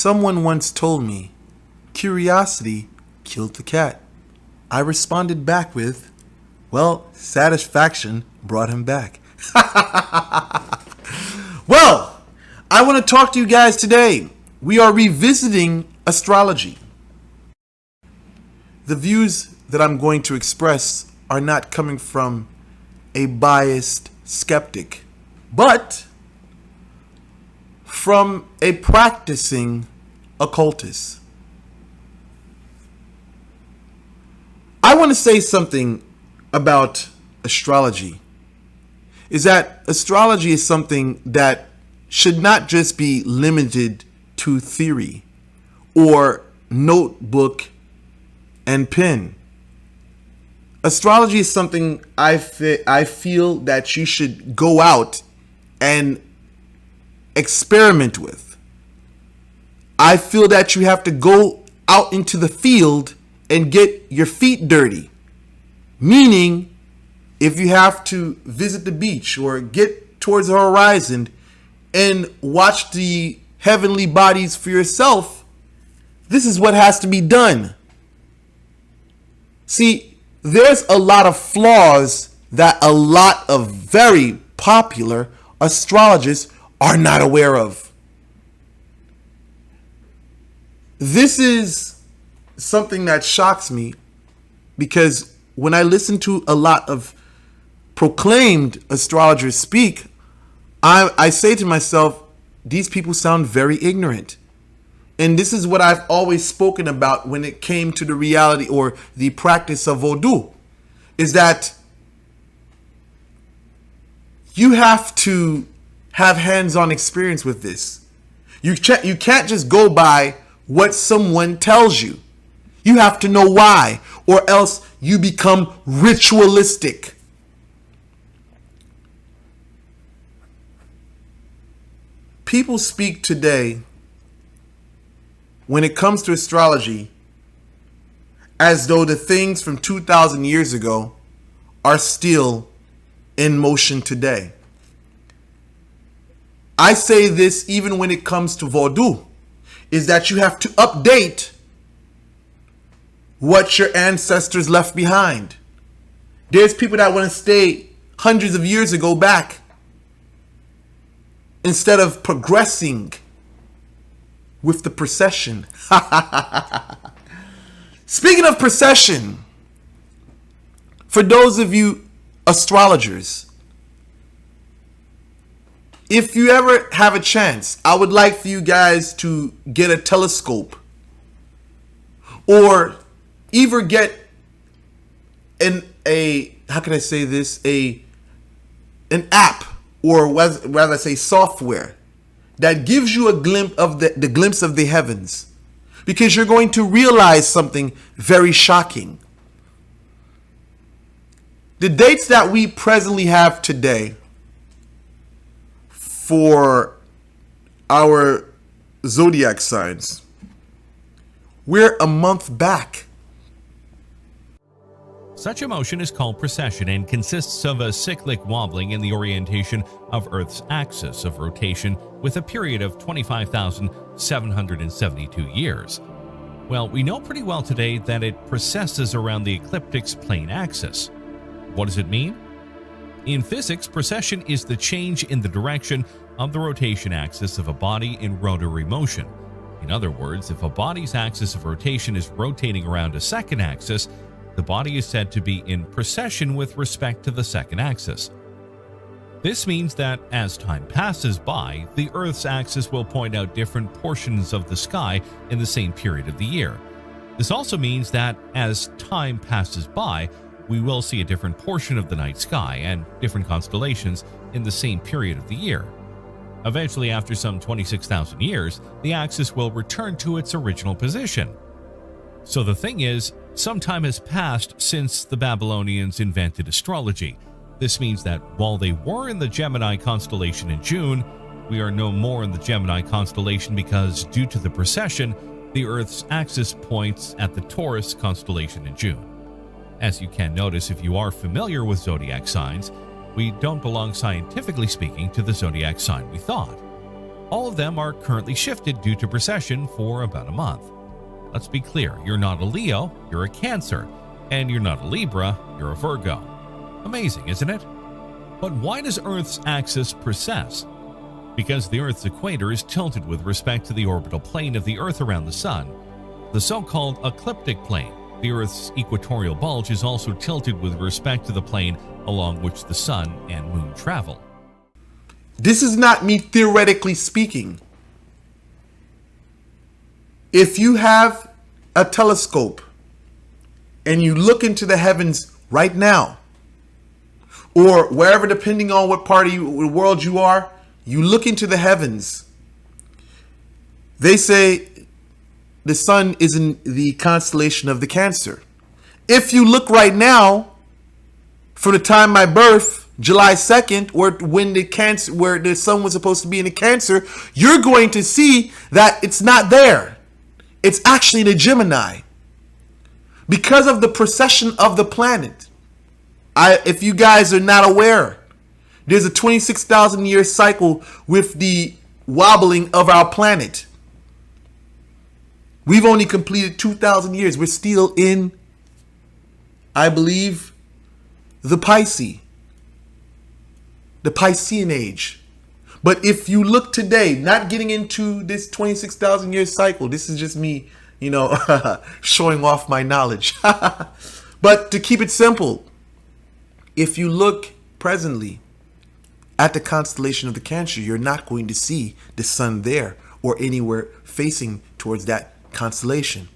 Someone once told me, curiosity killed the cat. I responded back with, well, satisfaction brought him back. Well, I want to talk to you guys today. We are revisiting astrology. The views that I'm going to express are not coming from a biased skeptic, but from a practicing occultist. I want to say something about astrology. Is that astrology is something that should not just be limited to theory or notebook and pen. Astrology is something I feel that you should go out and experiment with. I feel that you have to go out into the field and get your feet dirty. Meaning, if you have to visit the beach or get towards the horizon and watch the heavenly bodies for yourself, this is what has to be done. See, there's a lot of flaws that a lot of very popular astrologists are not aware of. This is something that shocks me because when I listen to a lot of proclaimed astrologers speak, I say to myself, these people sound very ignorant. And this is what I've always spoken about when it came to the reality or the practice of voodoo, is that you have to have hands-on experience with this. You can't just go by what someone tells you. You have to know why, or else you become ritualistic. People speak today, when it comes to astrology, as though the things from 2,000 years ago are still in motion today. I say this even when it comes to voodoo, is that you have to update what your ancestors left behind. There's people that want to stay hundreds of years ago back instead of progressing with the procession. Speaking of procession, for those of you astrologers, if you ever have a chance, I would like for you guys to get a telescope or either get an app, or rather say software that gives you a glimpse of the glimpse of the heavens, because you're going to realize something very shocking. The dates that we presently have today for our zodiac signs, we're a month back. Such a motion is called precession and consists of a cyclic wobbling in the orientation of Earth's axis of rotation with a period of 25,772 years. Well, we know pretty well today that it precesses around the ecliptic's plane axis. What does it mean? In physics, precession is the change in the direction of the rotation axis of a body in rotary motion. In other words, if a body's axis of rotation is rotating around a second axis, the body is said to be in precession with respect to the second axis. This means that as time passes by, the Earth's axis will point out different portions of the sky in the same period of the year. This also means that as time passes by, we will see a different portion of the night sky and different constellations in the same period of the year. Eventually, after some 26,000 years, the axis will return to its original position. So the thing is, some time has passed since the Babylonians invented astrology. This means that while they were in the Gemini constellation in June, we are no more in the Gemini constellation because, due to the precession, the Earth's axis points at the Taurus constellation in June. As you can notice if you are familiar with zodiac signs, we don't belong, scientifically speaking, to the zodiac sign we thought. All of them are currently shifted due to precession for about a month. Let's be clear, you're not a Leo, you're a Cancer, and you're not a Libra, you're a Virgo. Amazing, isn't it? But why does Earth's axis precess? Because the Earth's equator is tilted with respect to the orbital plane of the Earth around the Sun, the so-called ecliptic plane. The Earth's equatorial bulge is also tilted with respect to the plane along which the Sun and Moon travel. This is not me theoretically speaking. If you have a telescope and you look into the heavens right now, or wherever, depending on what part of the world you are, you look into the heavens. They say the sun is in the constellation of the Cancer. If you look right now, from the time of my birth, July 2nd, or when where the sun was supposed to be in the Cancer, you're going to see that it's not there. It's actually in the Gemini. Because of the precession of the planet. If you guys are not aware, there's a 26,000 year cycle with the wobbling of our planet. We've only completed 2,000 years. We're still in, I believe, the Piscean age. But if you look today, not getting into this 26,000 year cycle, this is just me, showing off my knowledge. But to keep it simple, if you look presently at the constellation of the Cancer, you're not going to see the sun there or anywhere facing towards that constellation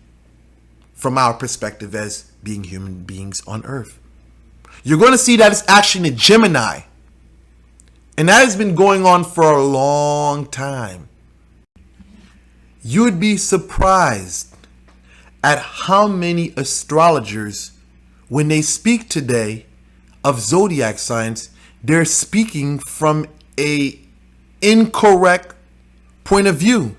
from our perspective as being human beings on Earth. You're going to see that it's actually in the Gemini. And that has been going on for a long time. You would be surprised at how many astrologers, when they speak today of zodiac signs, they're speaking from a incorrect point of view.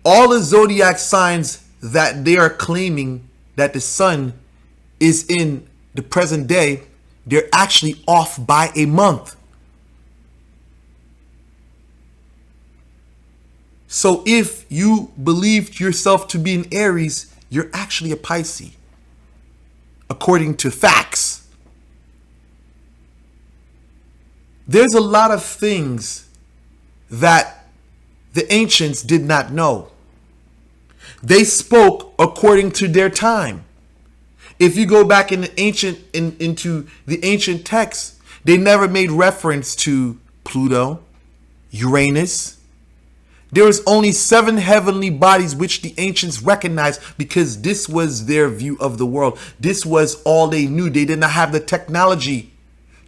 All the zodiac signs that they are claiming that the sun is in the present day, they're actually off by a month. So if you believed yourself to be an Aries, you're actually a Pisces, according to facts. There's a lot of things that the ancients did not know. They spoke according to their time. If you go back into the ancient texts, they never made reference to Pluto, Uranus. There was only 7 heavenly bodies which the ancients recognized because this was their view of the world. This was all they knew. They did not have the technology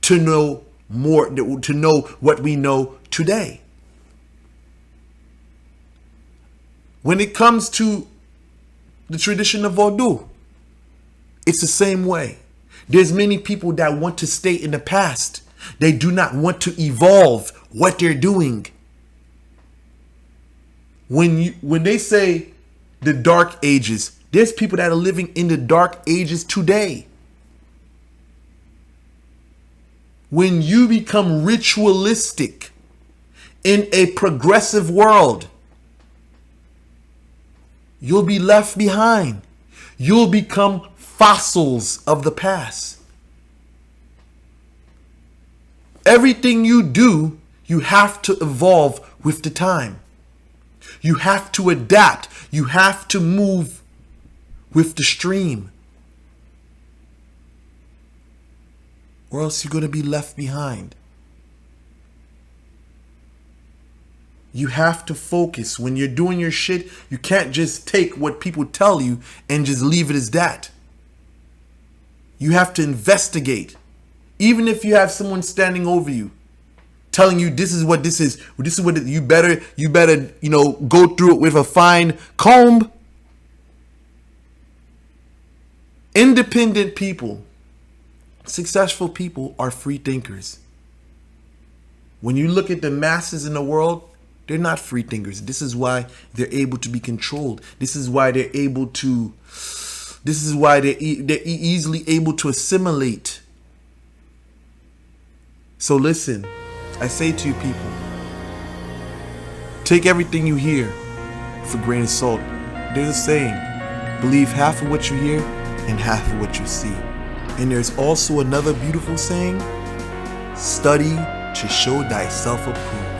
to know more, to know what we know today. When it comes to the tradition of Vodou, it's the same way. There's many people that want to stay in the past. They do not want to evolve what they're doing. When they say the dark ages, there's people that are living in the dark ages today. When you become ritualistic in a progressive world, you'll be left behind. You'll become fossils of the past. Everything you do, you have to evolve with the time. You have to adapt. You have to move with the stream, or else you're going to be left behind. You have to focus. When you're doing your shit, you can't just take what people tell you and just leave it as that. You have to investigate. Even if you have someone standing over you telling you this is what this is what you better go through it with a fine comb. Independent people, successful people are free thinkers. When you look at the masses in the world, they're not free thinkers. This is why they're able to be controlled. This is why they're easily able to assimilate. So listen, I say to you people, Take everything you hear with a grain of salt. There's a saying, believe half of what you hear and half of what you see. And there's also another beautiful saying, study to show thyself approved.